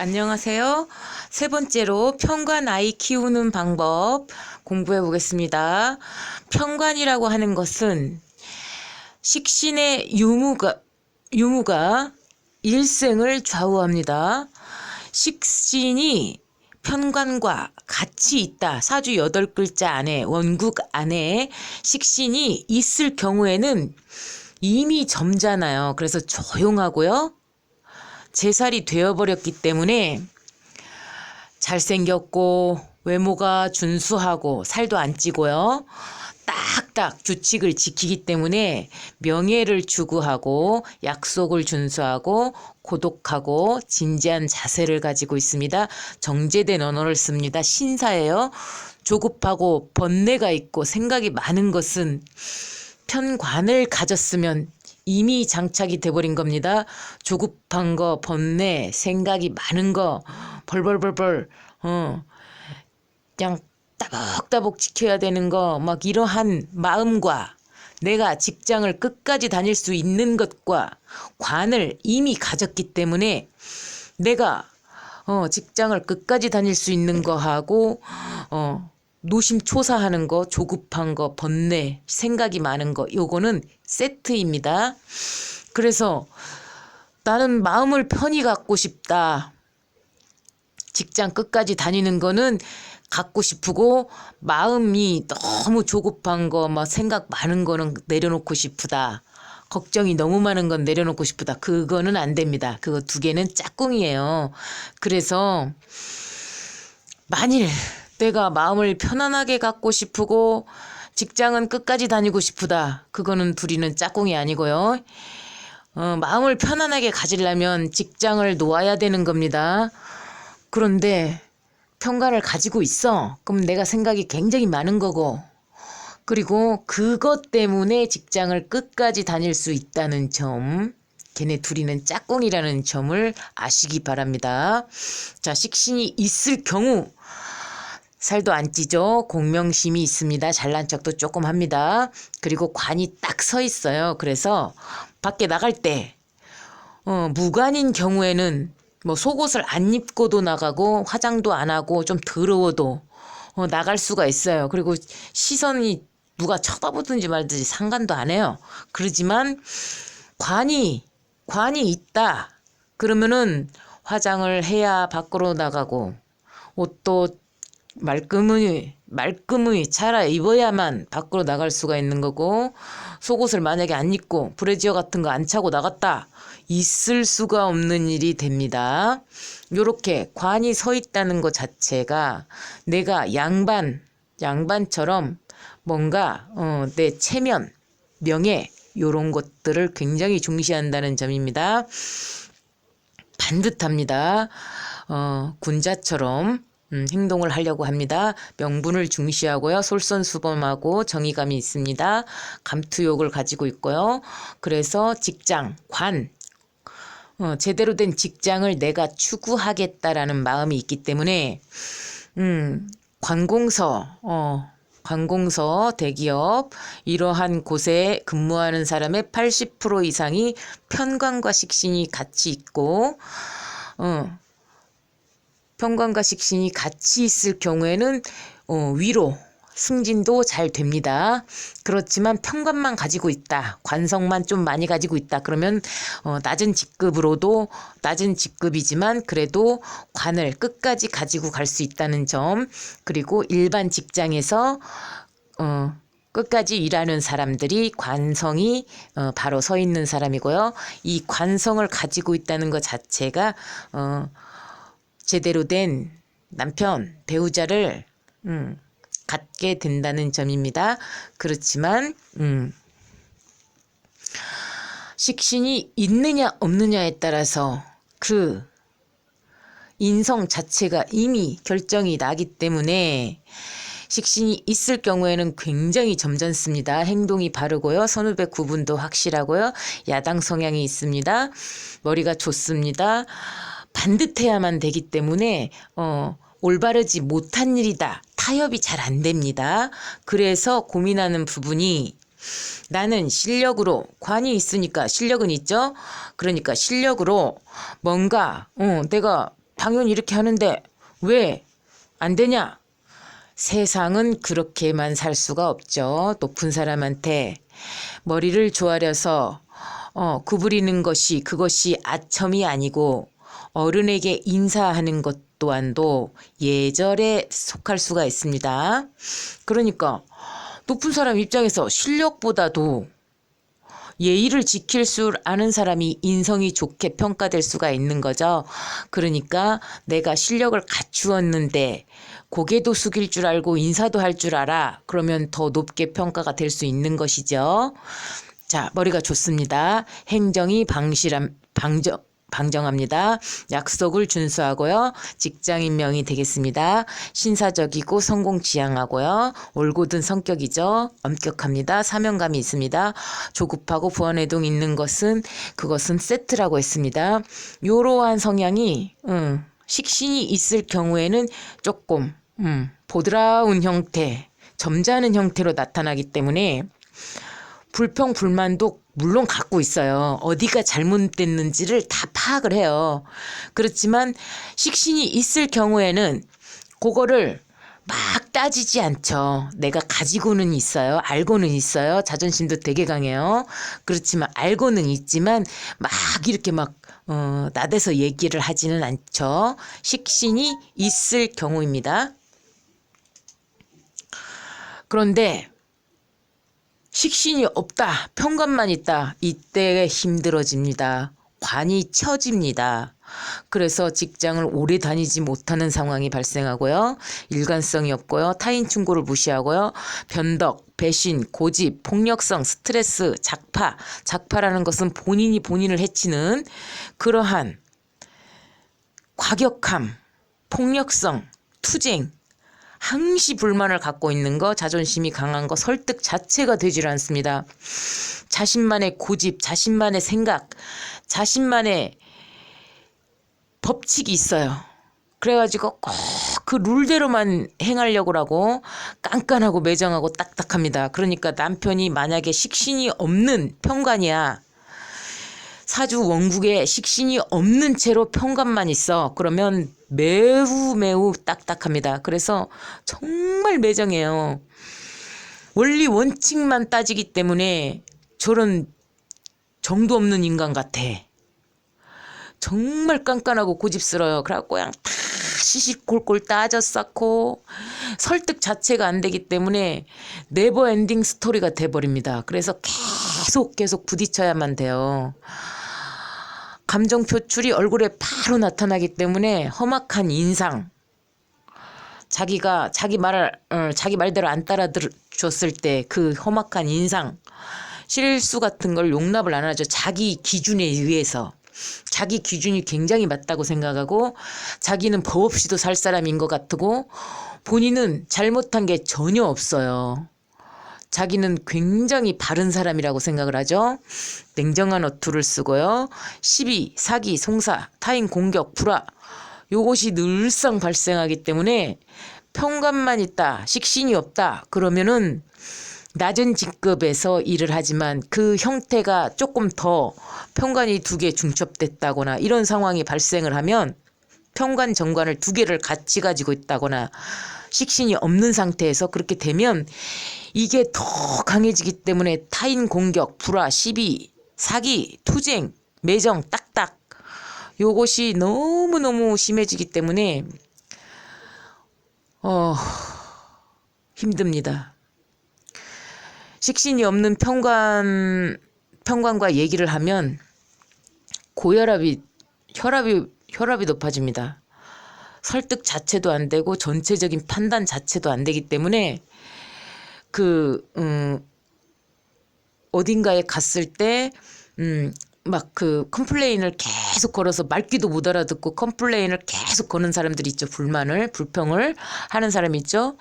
안녕하세요. 세 번째로 편관 아이 키우는 방법 공부해 보겠습니다. 편관이라고 하는 것은 식신의 유무가 일생을 좌우합니다. 식신이 편관과 같이 있다. 사주 8글자 안에 원국 안에 식신이 있을 경우에는 이미 점잖아요. 그래서 조용하고요. 제살이 되어버렸기 때문에 잘생겼고 외모가 준수하고 살도 안 찌고요. 딱딱 규칙을 지키기 때문에 명예를 추구하고 약속을 준수하고 고독하고 진지한 자세를 가지고 있습니다. 정제된 언어를 씁니다. 신사예요. 조급하고 번뇌가 있고 생각이 많은 것은 편관을 가졌으면 이미 장착이 돼버린 겁니다. 조급한 거, 번뇌, 생각이 많은 거, 벌벌벌벌, 그냥 따복따복 지켜야 되는 거, 막 이러한 마음과 내가 직장을 끝까지 다닐 수 있는 것과 관을 이미 가졌기 때문에 내가 직장을 끝까지 다닐 수 있는 거하고 노심초사하는 거, 조급한 거, 번뇌, 생각이 많은 거, 요거는 세트입니다. 그래서 나는 마음을 편히 갖고 싶다. 직장 끝까지 다니는 거는 갖고 싶고 마음이 너무 조급한 거, 막 생각 많은 거는 내려놓고 싶다. 걱정이 너무 많은 건 내려놓고 싶다. 그거는 안 됩니다. 그거 두 개는 짝꿍이에요. 그래서 만일 내가 마음을 편안하게 갖고 싶고 직장은 끝까지 다니고 싶다. 그거는 둘이는 짝꿍이 아니고요. 마음을 편안하게 가지려면 직장을 놓아야 되는 겁니다. 그런데 편관을 가지고 있어. 그럼 내가 생각이 굉장히 많은 거고 그리고 그것 때문에 직장을 끝까지 다닐 수 있다는 점, 걔네 둘이는 짝꿍이라는 점을 아시기 바랍니다. 자, 식신이 있을 경우 살도 안 찌죠. 공명심이 있습니다. 잘난 척도 조금 합니다. 그리고 관이 딱 서 있어요. 그래서 밖에 나갈 때 무관인 경우에는 뭐 속옷을 안 입고도 나가고 화장도 안 하고 좀 더러워도 나갈 수가 있어요. 그리고 시선이 누가 쳐다보든지 말든지 상관도 안 해요. 그러지만 관이 있다. 그러면은 화장을 해야 밖으로 나가고 옷도 말끔히 차려 입어야만 밖으로 나갈 수가 있는 거고 속옷을 만약에 안 입고 브래지어 같은 거 안 차고 나갔다. 있을 수가 없는 일이 됩니다. 요렇게 관이 서 있다는 것 자체가 내가 양반처럼 뭔가 내 체면, 명예 요런 것들을 굉장히 중시한다는 점입니다. 반듯합니다. 군자처럼 행동을 하려고 합니다. 명분을 중시하고요. 솔선수범하고 정의감이 있습니다. 감투욕을 가지고 있고요. 그래서 직장, 관, 제대로 된 직장을 내가 추구하겠다라는 마음이 있기 때문에 관공서, 대기업 이러한 곳에 근무하는 사람의 80% 이상이 편관과 식신이 같이 있고 편관과 식신이 같이 있을 경우에는 위로 승진도 잘 됩니다. 그렇지만 편관만 가지고 있다. 관성만 좀 많이 가지고 있다. 그러면 낮은 직급이지만 그래도 관을 끝까지 가지고 갈 수 있다는 점. 그리고 일반 직장에서 끝까지 일하는 사람들이 관성이 바로 서 있는 사람이고요. 이 관성을 가지고 있다는 것 자체가 제대로 된 남편, 배우자를 갖게 된다는 점입니다. 그렇지만 식신이 있느냐 없느냐에 따라서 그 인성 자체가 이미 결정이 나기 때문에 식신이 있을 경우에는 굉장히 점잖습니다. 행동이 바르고요. 선후배 구분도 확실하고요. 야당 성향이 있습니다. 머리가 좋습니다. 반듯해야만 되기 때문에 올바르지 못한 일이다. 타협이 잘 안 됩니다. 그래서 고민하는 부분이 나는 실력으로 관이 있으니까 실력은 있죠. 그러니까 실력으로 뭔가 내가 당연히 이렇게 하는데 왜 안 되냐? 세상은 그렇게만 살 수가 없죠. 높은 사람한테 머리를 조아려서 구부리는 것이 그것이 아첨이 아니고 어른에게 인사하는 것 또한도 예절에 속할 수가 있습니다. 그러니까 높은 사람 입장에서 실력보다도 예의를 지킬 줄 아는 사람이 인성이 좋게 평가될 수가 있는 거죠. 그러니까 내가 실력을 갖추었는데 고개도 숙일 줄 알고 인사도 할 줄 알아. 그러면 더 높게 평가가 될 수 있는 것이죠. 자, 머리가 좋습니다. 행정이 방정합니다. 약속을 준수하고요. 직장인명이 되겠습니다. 신사적이고 성공지향하고요. 올곧은 성격이죠. 엄격합니다. 사명감이 있습니다. 조급하고 부안해동 있는 그것은 세트라고 했습니다. 이러한 성향이 식신이 있을 경우에는 조금 보드라운 형태, 점잖은 형태로 나타나기 때문에 불평, 불만도 물론 갖고 있어요. 어디가 잘못됐는지를 다 파악을 해요. 그렇지만 식신이 있을 경우에는 그거를 막 따지지 않죠. 내가 가지고는 있어요. 알고는 있어요. 자존심도 되게 강해요. 그렇지만 알고는 있지만 막 이렇게 막 나대서 얘기를 하지는 않죠. 식신이 있을 경우입니다. 그런데 식신이 없다, 편관만 있다, 이때 힘들어집니다. 관이 처집니다. 그래서 직장을 오래 다니지 못하는 상황이 발생하고요. 일관성이 없고요. 타인 충고를 무시하고요. 변덕, 배신, 고집, 폭력성, 스트레스, 작파라는 것은 본인이 본인을 해치는 그러한 과격함, 폭력성, 투쟁, 항시 불만을 갖고 있는 거, 자존심이 강한 거, 설득 자체가 되질 않습니다. 자신만의 고집, 자신만의 생각, 자신만의 법칙이 있어요. 그래가지고 꼭 그 룰대로만 행하려고 하고 깐깐하고 매정하고 딱딱합니다. 그러니까 남편이 만약에 식신이 없는 편관이야. 사주 원국에 식신이 없는 채로 편관만 있어. 그러면 매우 딱딱합니다. 그래서 정말 매정해요. 원리 원칙만 따지기 때문에 저런 정도 없는 인간 같아. 정말 깐깐하고 고집스러워요. 그래갖고 그냥 다 시시콜콜 따져 쌓고 설득 자체가 안 되기 때문에 네버 엔딩 스토리가 돼버립니다. 그래서 계속 부딪혀야만 돼요. 감정 표출이 얼굴에 바로 나타나기 때문에 험악한 인상, 자기 말대로 안 따라줬을 때 그 험악한 인상, 실수 같은 걸 용납을 안 하죠. 자기 기준에 의해서. 자기 기준이 굉장히 맞다고 생각하고 자기는 법 없이도 살 사람인 것 같고 본인은 잘못한 게 전혀 없어요. 자기는 굉장히 바른 사람이라고 생각을 하죠. 냉정한 어투를 쓰고요. 시비, 사기, 송사, 타인 공격, 불화 요것이 늘상 발생하기 때문에 편관만 있다, 식신이 없다 그러면은 낮은 직급에서 일을 하지만 그 형태가 조금 더 편관이 2개 중첩됐다거나 이런 상황이 발생을 하면 편관, 정관을 2개를 같이 가지고 있다거나 식신이 없는 상태에서 그렇게 되면 이게 더 강해지기 때문에 타인 공격, 불화, 시비, 사기, 투쟁, 매정, 딱딱 요것이 너무너무 심해지기 때문에 힘듭니다. 식신이 없는 편관과 얘기를 하면 혈압이 높아집니다. 설득 자체도 안 되고 전체적인 판단 자체도 안 되기 때문에 어딘가에 갔을 때 막 그 컴플레인을 계속 걸어서 말귀도 못 알아듣고 컴플레인을 계속 거는 사람들이 있죠. 불평을 하는 사람이 있죠.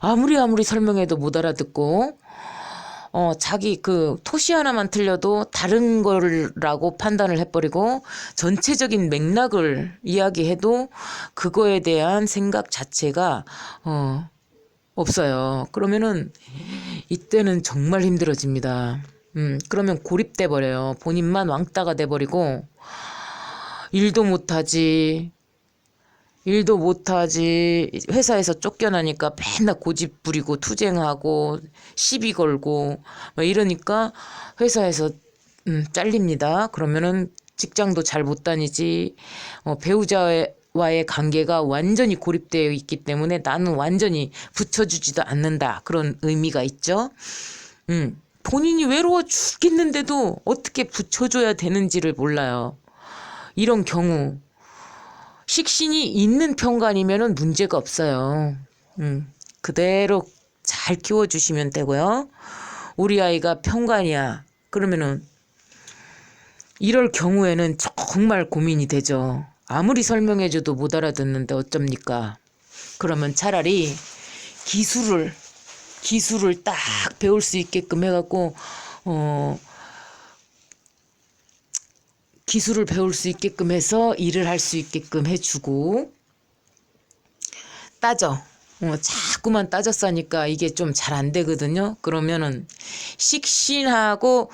아무리 설명해도 못 알아듣고 자기 그 토시 하나만 틀려도 다른 거라고 판단을 해버리고 전체적인 맥락을 이야기해도 그거에 대한 생각 자체가 없어요. 그러면은 이때는 정말 힘들어집니다. 그러면 고립돼 버려요. 본인만 왕따가 돼 버리고 일도 못하지, 일도 못하지. 회사에서 쫓겨나니까 맨날 고집 부리고 투쟁하고 시비 걸고 막 이러니까 회사에서 잘립니다. 그러면은 직장도 잘 못 다니지. 배우자와의 관계가 완전히 고립되어 있기 때문에 나는 완전히 붙여주지도 않는다. 그런 의미가 있죠. 본인이 외로워 죽겠는데도 어떻게 붙여줘야 되는지를 몰라요. 이런 경우 식신이 있는 편관이면은 문제가 없어요. 그대로 잘 키워주시면 되고요. 우리 아이가 편관이야. 그러면은 이럴 경우에는 정말 고민이 되죠. 아무리 설명해줘도 못 알아듣는데 어쩝니까? 그러면 차라리 기술을 딱 배울 수 있게끔 해갖고 기술을 배울 수 있게끔 해서 일을 할 수 있게끔 해주고 따져. 자꾸만 따졌으니까 이게 좀 잘 안 되거든요. 그러면은 식신하고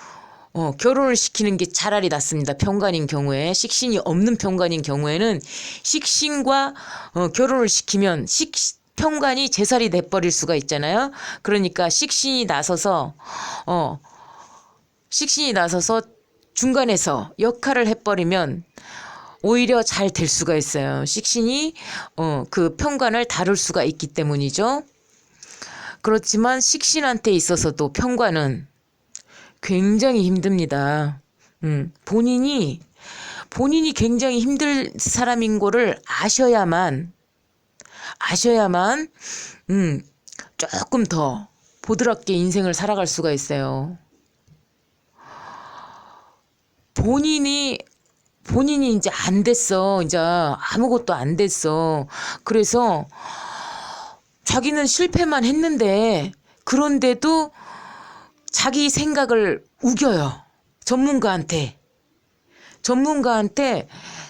결혼을 시키는 게 차라리 낫습니다. 편관인 경우에. 식신이 없는 편관인 경우에는 식신과 결혼을 시키면 편관이 제살이 돼버릴 수가 있잖아요. 그러니까 식신이 나서서 중간에서 역할을 해버리면 오히려 잘 될 수가 있어요. 식신이 그 편관을 다룰 수가 있기 때문이죠. 그렇지만 식신한테 있어서도 편관은 굉장히 힘듭니다. 본인이 굉장히 힘들 사람인 거를 아셔야만 조금 더 보드랍게 인생을 살아갈 수가 있어요. 본인이 이제 안 됐어. 이제 아무것도 안 됐어. 그래서 자기는 실패만 했는데 그런데도 자기 생각을 우겨요. 전문가한테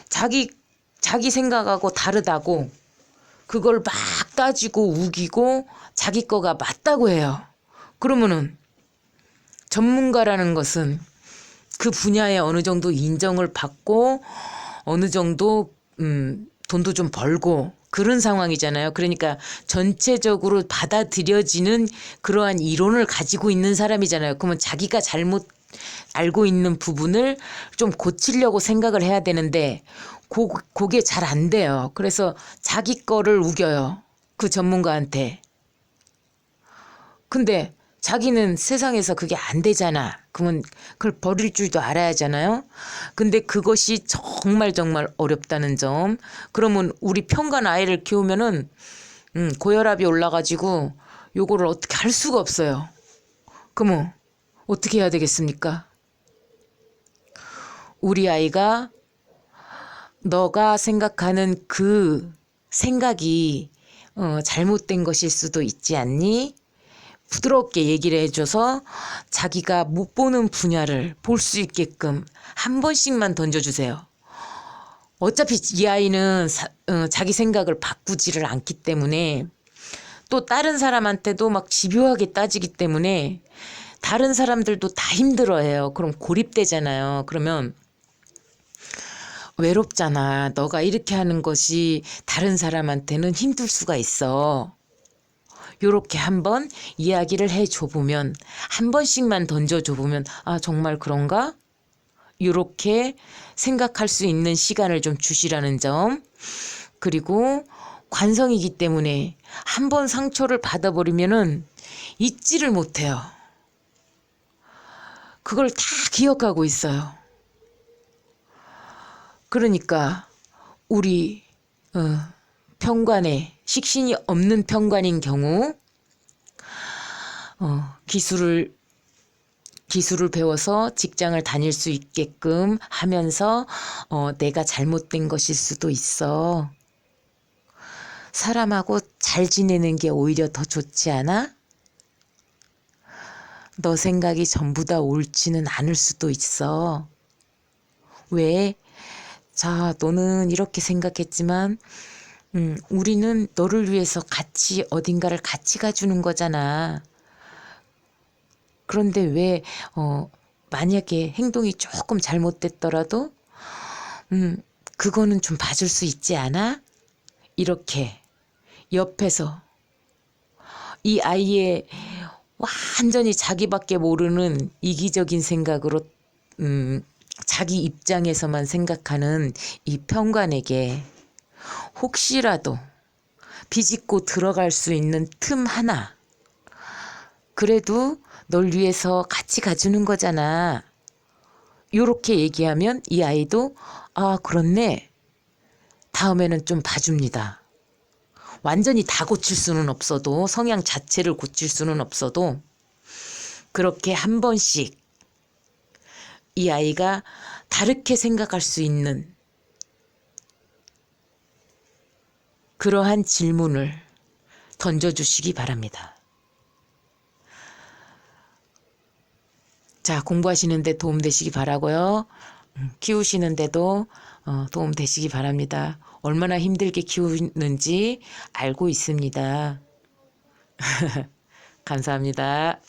자기 생각하고 다르다고 그걸 막 따지고 우기고 자기 거가 맞다고 해요. 그러면은 전문가라는 것은 그 분야에 어느 정도 인정을 받고 어느 정도 돈도 좀 벌고 그런 상황이잖아요. 그러니까 전체적으로 받아들여지는 그러한 이론을 가지고 있는 사람이잖아요. 그러면 자기가 잘못 알고 있는 부분을 좀 고치려고 생각을 해야 되는데 그게 잘 안 돼요. 그래서 자기 거를 우겨요. 그 전문가한테. 근데 자기는 세상에서 그게 안 되잖아. 그러면 그걸 버릴 줄도 알아야 하잖아요. 근데 그것이 정말 어렵다는 점. 그러면 우리 편관 아이를 키우면은 고혈압이 올라가지고 요거를 어떻게 할 수가 없어요. 그러면 어떻게 해야 되겠습니까? 우리 아이가 너가 생각하는 그 생각이 잘못된 것일 수도 있지 않니? 부드럽게 얘기를 해줘서 자기가 못 보는 분야를 볼 수 있게끔 한 번씩만 던져주세요. 어차피 이 아이는 자기 생각을 바꾸지를 않기 때문에 또 다른 사람한테도 막 집요하게 따지기 때문에 다른 사람들도 다 힘들어해요. 그럼 고립되잖아요. 그러면 외롭잖아. 너가 이렇게 하는 것이 다른 사람한테는 힘들 수가 있어. 요렇게 한번 이야기를 해줘보면 한 번씩만 던져줘보면 아 정말 그런가? 요렇게 생각할 수 있는 시간을 좀 주시라는 점. 그리고 관성이기 때문에 한 번 상처를 받아버리면은 잊지를 못해요. 그걸 다 기억하고 있어요. 그러니까 우리 편관에 식신이 없는 편관인 경우 기술을 배워서 직장을 다닐 수 있게끔 하면서 내가 잘못된 것일 수도 있어. 사람하고 잘 지내는 게 오히려 더 좋지 않아? 너 생각이 전부 다 옳지는 않을 수도 있어. 왜? 자, 너는 이렇게 생각했지만 우리는 너를 위해서 같이 어딘가를 같이 가주는 거잖아. 그런데 왜 만약에 행동이 조금 잘못됐더라도 그거는 좀 봐줄 수 있지 않아? 이렇게 옆에서 이 아이의 완전히 자기밖에 모르는 이기적인 생각으로 자기 입장에서만 생각하는 이 평관에게 혹시라도 비집고 들어갈 수 있는 틈 하나, 그래도 널 위해서 같이 가주는 거잖아. 요렇게 얘기하면 이 아이도 아 그렇네. 다음에는 좀 봐줍니다. 완전히 다 고칠 수는 없어도, 성향 자체를 고칠 수는 없어도 그렇게 한 번씩 이 아이가 다르게 생각할 수 있는 그러한 질문을 던져주시기 바랍니다. 자, 공부하시는데 도움되시기 바라고요. 키우시는데도 도움되시기 바랍니다. 얼마나 힘들게 키우는지 알고 있습니다. 감사합니다.